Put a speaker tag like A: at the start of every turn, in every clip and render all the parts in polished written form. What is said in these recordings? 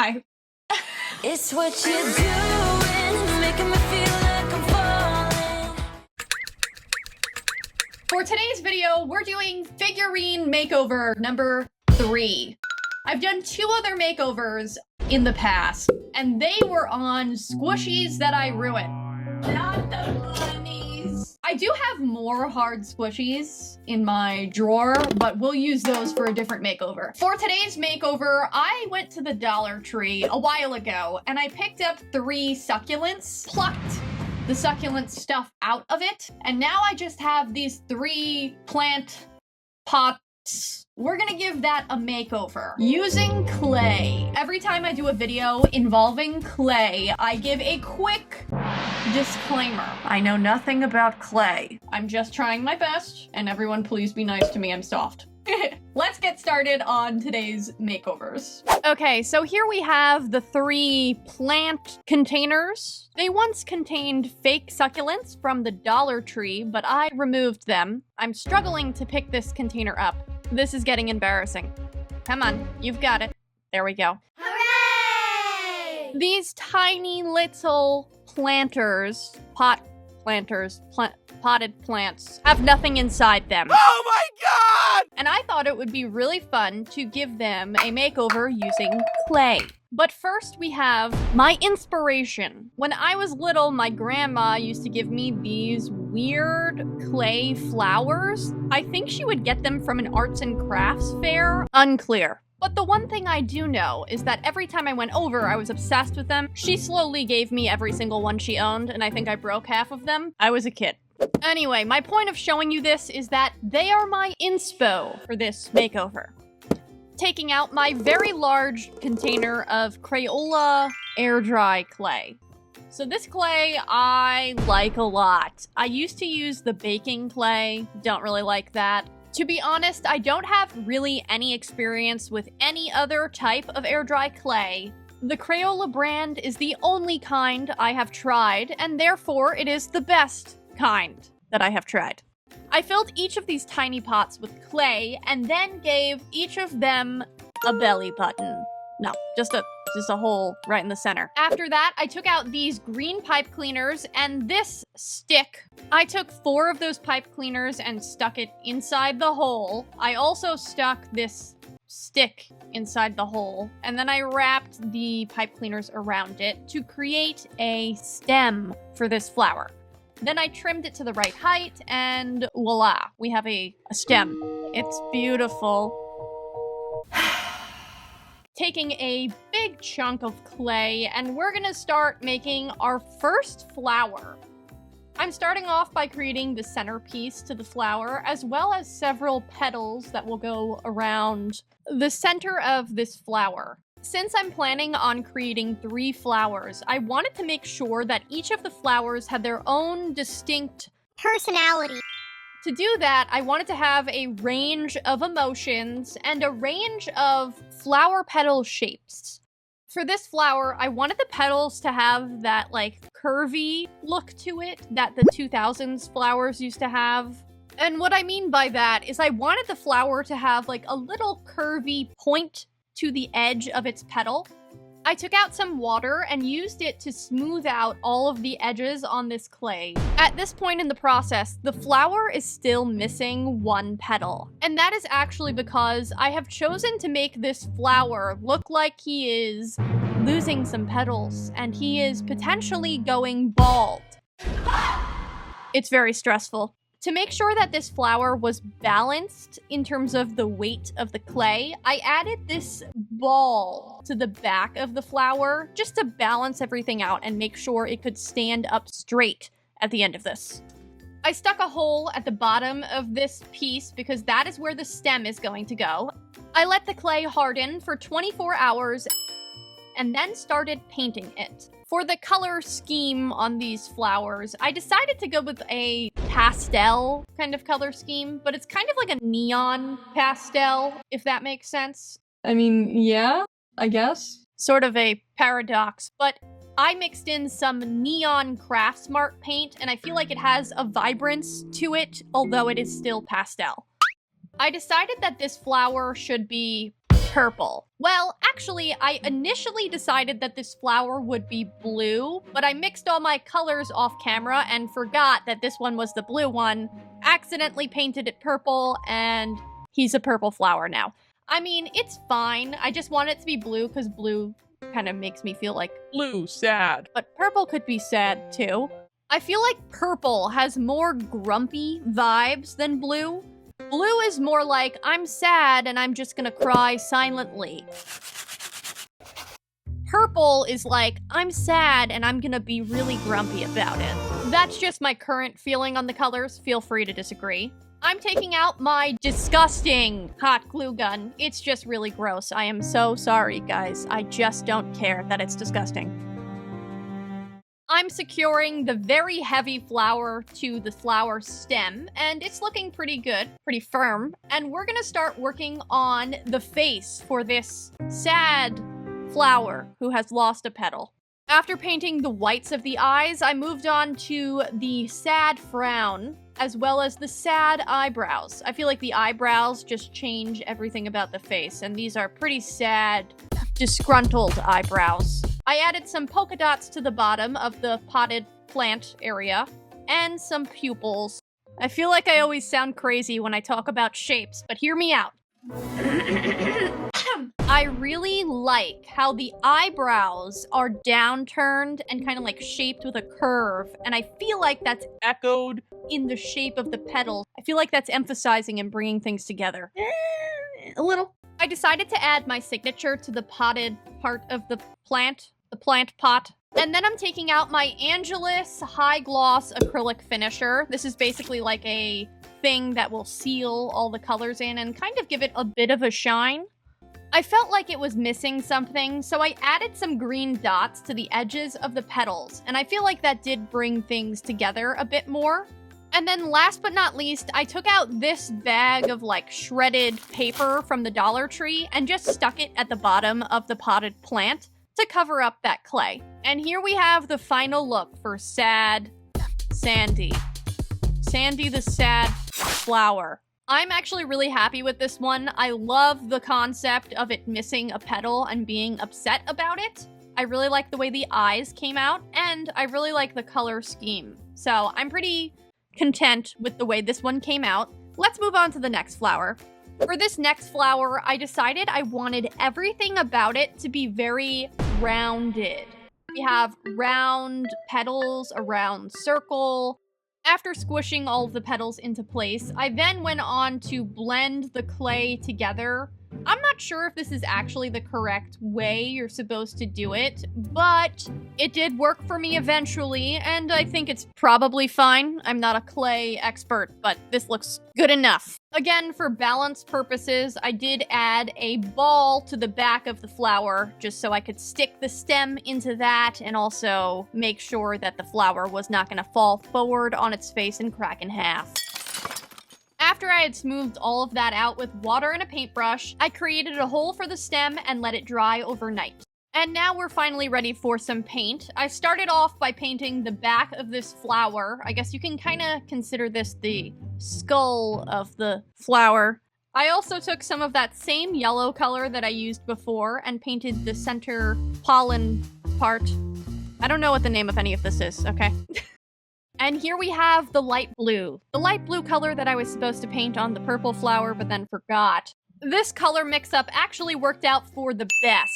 A: Hi.
B: It's what you're doing, making me feel like I'm falling.
A: For today's video, we're doing figurine makeover number 3. I've done 2 other makeovers in the past, and they were on squishies that I ruined. Not the bunnies. I do have more hard squishies in my drawer, but we'll use those for a different makeover. For today's makeover, I went to the Dollar Tree a while ago, and I picked up 3 succulents, plucked the succulent stuff out of it, and now I just have these 3 plant pots. We're gonna give that a makeover using clay. Every time I do a video involving clay, I give a quick disclaimer. I know nothing about clay. I'm just trying my best, and everyone please be nice to me, I'm soft. Let's get started on today's makeovers. Okay, so here we have the 3 plant containers. They once contained fake succulents from the Dollar Tree, but I removed them. I'm struggling to pick this container up. This is getting embarrassing. Come on, you've got it. There we go.
B: Hooray!
A: These tiny little planters, potted plants, have nothing inside them.
C: Oh my god!
A: And I thought it would be really fun to give them a makeover using clay. But first we have my inspiration. When I was little, my grandma used to give me these weird clay flowers. I think she would get them from an arts and crafts fair. Unclear. But the one thing I do know is that every time I went over, I was obsessed with them. She slowly gave me every single one she owned, and I think I broke half of them. I was a kid. Anyway, my point of showing you this is that they are my inspo for this makeover. Taking out my very large container of Crayola air dry clay. So this clay I like a lot. I used to use the baking clay, don't really like that. To be honest, I don't have really any experience with any other type of air dry clay. The Crayola brand is the only kind I have tried, and therefore it is the best kind that I have tried. I filled each of these tiny pots with clay and then gave each of them a belly button. No, just a hole right in the center. After that, I took out these green pipe cleaners and this stick. I took 4 of those pipe cleaners and stuck it inside the hole. I also stuck this stick inside the hole, and then I wrapped the pipe cleaners around it to create a stem for this flower. Then I trimmed it to the right height, and voila, we have a stem. It's beautiful. Taking a big chunk of clay, and we're gonna start making our first flower. I'm starting off by creating the centerpiece to the flower, as well as several petals that will go around the center of this flower. Since I'm planning on creating 3 flowers, I wanted to make sure that each of the flowers had their own distinct
D: personality.
A: To do that, I wanted to have a range of emotions and a range of flower petal shapes. For this flower, I wanted the petals to have that, like, curvy look to it that the 2000s flowers used to have. And what I mean by that is I wanted the flower to have, like, a little curvy point to the edge of its petal. I took out some water and used it to smooth out all of the edges on this clay. At this point in the process, the flower is still missing 1 petal. And that is actually because I have chosen to make this flower look like he is losing some petals and he is potentially going bald. It's very stressful. To make sure that this flower was balanced in terms of the weight of the clay, I added this ball to the back of the flower just to balance everything out and make sure it could stand up straight at the end of this. I stuck a hole at the bottom of this piece because that is where the stem is going to go. I let the clay harden for 24 hours and then started painting it. For the color scheme on these flowers, I decided to go with a pastel kind of color scheme, but it's kind of like a neon pastel, if that makes sense.
E: I mean, yeah, I guess.
A: Sort of a paradox, but I mixed in some neon Craftsmart paint, and I feel like it has a vibrance to it, although it is still pastel. I decided that this flower should be purple. Well, actually, I initially decided that this flower would be blue, but I mixed all my colors off camera and forgot that this one was the blue one, accidentally painted it purple, and he's a purple flower now. I mean, it's fine. I just want it to be blue because blue kind of makes me feel like
C: Blue, sad.
A: but purple could be sad too. I feel like purple has more grumpy vibes than blue. Blue is more like, I'm sad and I'm just gonna cry silently. Purple is like, I'm sad and I'm gonna be really grumpy about it. That's just my current feeling on the colors. Feel free to disagree. I'm taking out my disgusting hot glue gun. It's just really gross. I am so sorry, guys. I just don't care that it's disgusting. I'm securing the very heavy flower to the flower stem, and it's looking pretty good, pretty firm. And we're gonna start working on the face for this sad flower who has lost a petal. After painting the whites of the eyes, I moved on to the sad frown, as well as the sad eyebrows. I feel like the eyebrows just change everything about the face, and these are pretty sad, disgruntled eyebrows. I added some polka dots to the bottom of the potted plant area, and some pupils. I feel like I always sound crazy when I talk about shapes, but hear me out. I really like how the eyebrows are downturned and kind of like shaped with a curve, and I feel like that's
C: Echoed.
A: in the shape of the petal. I feel like that's emphasizing and bringing things together. A little. I decided to add my signature to the potted part of the plant pot. And then I'm taking out my Angelus High Gloss Acrylic Finisher. This is basically like a thing that will seal all the colors in and kind of give it a bit of a shine. I felt like it was missing something, so I added some green dots to the edges of the petals, and I feel like that did bring things together a bit more. And then last but not least, I took out this bag of like shredded paper from the Dollar Tree and just stuck it at the bottom of the potted plant to cover up that clay. And here we have the final look for sad Sandy. Sandy the sad flower. I'm actually really happy with this one. I love the concept of it missing a petal and being upset about it. I really like the way the eyes came out, and I really like the color scheme. So I'm pretty content with the way this one came out. Let's move on to the next flower. For this next flower, I decided I wanted everything about it to be very rounded. We have round petals, a round circle. After squishing all of the petals into place, I then went on to blend the clay together. I'm not sure if this is actually the correct way you're supposed to do it, but it did work for me eventually, and I think it's probably fine. I'm not a clay expert, but this looks good enough. Again, for balance purposes, I did add a ball to the back of the flower, just so I could stick the stem into that and also make sure that the flower was not going to fall forward on its face and crack in half. After I had smoothed all of that out with water and a paintbrush, I created a hole for the stem and let it dry overnight. And now we're finally ready for some paint. I started off by painting the back of this flower. I guess you can kind of consider this the skull of the flower. I also took some of that same yellow color that I used before and painted the center pollen part. I don't know what the name of any of this is, okay? And here we have the light blue. The light blue color that I was supposed to paint on the purple flower but then forgot. This color mix-up actually worked out for the best.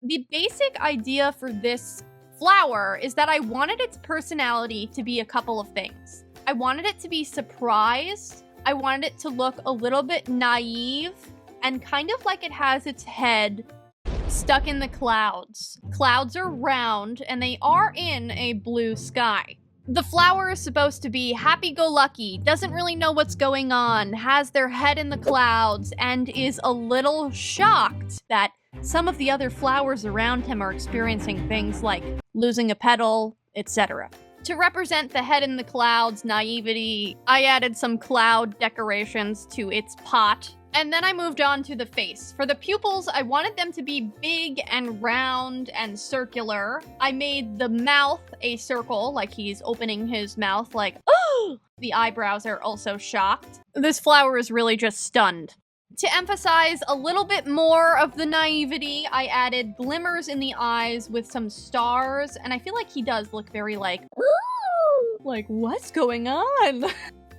A: The basic idea for this flower is that I wanted its personality to be a couple of things. I wanted it to be surprised. I wanted it to look a little bit naive and kind of like it has its head stuck in the clouds. Clouds are round and they are in a blue sky. The flower is supposed to be happy-go-lucky, doesn't really know what's going on, has their head in the clouds, and is a little shocked that some of the other flowers around him are experiencing things like losing a petal, etc. To represent the head in the clouds naivety, I added some cloud decorations to its pot. And then I moved on to the face. For the pupils, I wanted them to be big and round and circular. I made the mouth a circle, like he's opening his mouth like, oh! The eyebrows are also shocked. This flower is really just stunned. To emphasize a little bit more of the naivety, I added glimmers in the eyes with some stars, and I feel like he does look very like, ooh, like, what's going on?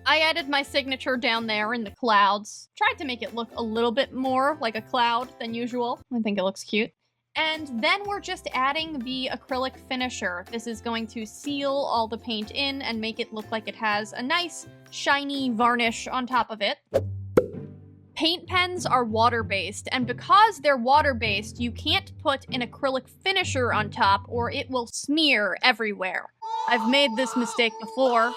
A: I added my signature down there in the clouds. Tried to make it look a little bit more like a cloud than usual. I think it looks cute. And then we're just adding the acrylic finisher. This is going to seal all the paint in and make it look like it has a nice, shiny varnish on top of it. Paint pens are water-based, and because they're water-based, you can't put an acrylic finisher on top or it will smear everywhere. I've made this mistake before.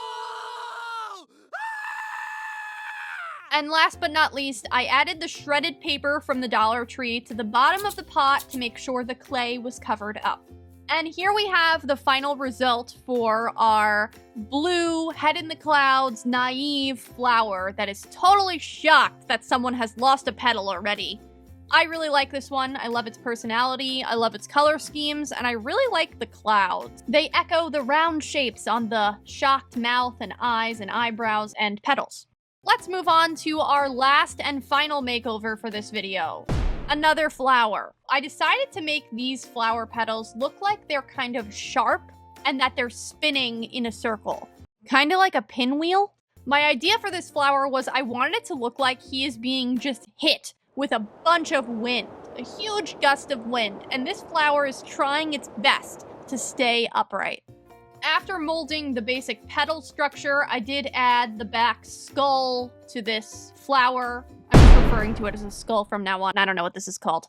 A: And last but not least, I added the shredded paper from the Dollar Tree to the bottom of the pot to make sure the clay was covered up. And here we have the final result for our blue, head in the clouds, naive flower that is totally shocked that someone has lost a petal already. I really like this one. I love its personality, I love its color schemes, and I really like the clouds. They echo the round shapes on the shocked mouth and eyes and eyebrows and petals. Let's move on to our last and final makeover for this video. Another flower. I decided to make these flower petals look like they're kind of sharp and that they're spinning in a circle. Kind of like a pinwheel. My idea for this flower was I wanted it to look like he is being just hit with a bunch of wind, a huge gust of wind, and this flower is trying its best to stay upright. After molding the basic petal structure, I did add the back skull to this flower. I'm just referring to it as a skull from now on. I don't know what this is called.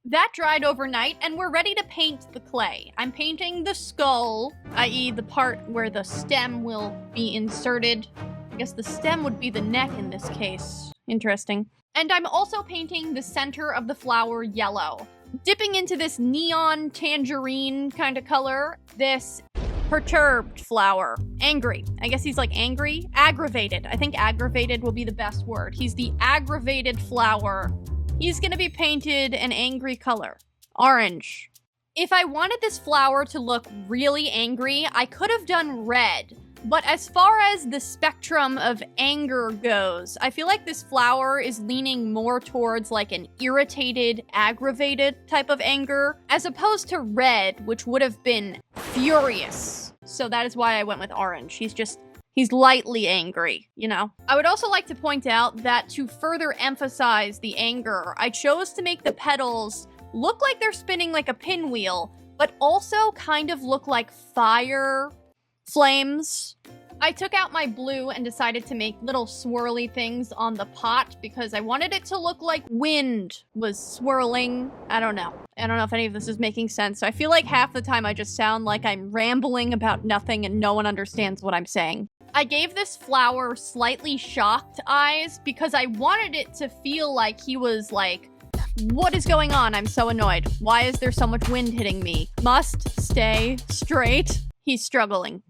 A: That dried overnight, and we're ready to paint the clay. I'm painting the skull, i.e. the part where the stem will be inserted. I guess the stem would be the neck in this case. Interesting. And I'm also painting the center of the flower yellow. Dipping into this neon tangerine kind of color, this perturbed flower. Angry. I guess he's like angry. Aggravated. I think aggravated will be the best word. He's the aggravated flower. He's gonna be painted an angry color. Orange. If I wanted this flower to look really angry, I could have done red. But as far as the spectrum of anger goes, I feel like this flower is leaning more towards like an irritated, aggravated type of anger, as opposed to red, which would have been furious. So that is why I went with orange. He's lightly angry, you know? I would also like to point out that to further emphasize the anger, I chose to make the petals look like they're spinning like a pinwheel, but also kind of look like fire flames. I took out my blue and decided to make little swirly things on the pot because I wanted it to look like wind was swirling. I don't know if any of this is making sense. I feel like half the time I just sound like I'm rambling about nothing and no one understands what I'm saying. I gave this flower slightly shocked eyes because I wanted it to feel like he was like, what is going on? I'm so annoyed. Why is there so much wind hitting me? Must stay straight. He's struggling.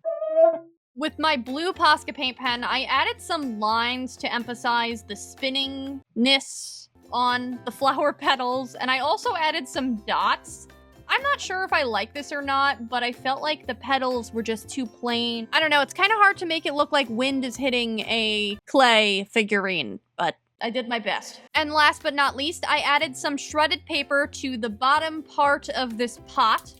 A: With my blue Posca paint pen, I added some lines to emphasize the spinningness on the flower petals, and I also added some dots. I'm not sure if I like this or not, but I felt like the petals were just too plain. I don't know, it's kind of hard to make it look like wind is hitting a clay figurine, but I did my best. And last but not least, I added some shredded paper to the bottom part of this pot.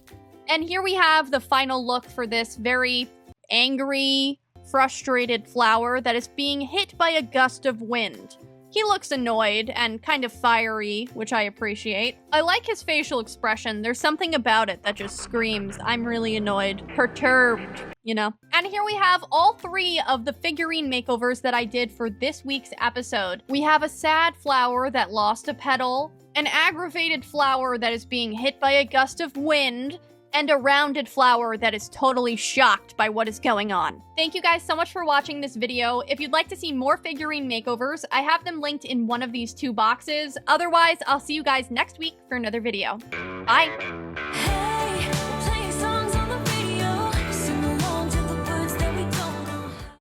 A: And here we have the final look for this very angry, frustrated flower that is being hit by a gust of wind. He looks annoyed and kind of fiery, which I appreciate. I like his facial expression. There's something about it that just screams, I'm really annoyed, perturbed, you know? And here we have all three of the figurine makeovers that I did for this week's episode. We have a sad flower that lost a petal, an aggravated flower that is being hit by a gust of wind, and a rounded flower that is totally shocked by what is going on. Thank you guys so much for watching this video. If you'd like to see more figurine makeovers, I have them linked in one of these two boxes. Otherwise, I'll see you guys next week for another video. Bye!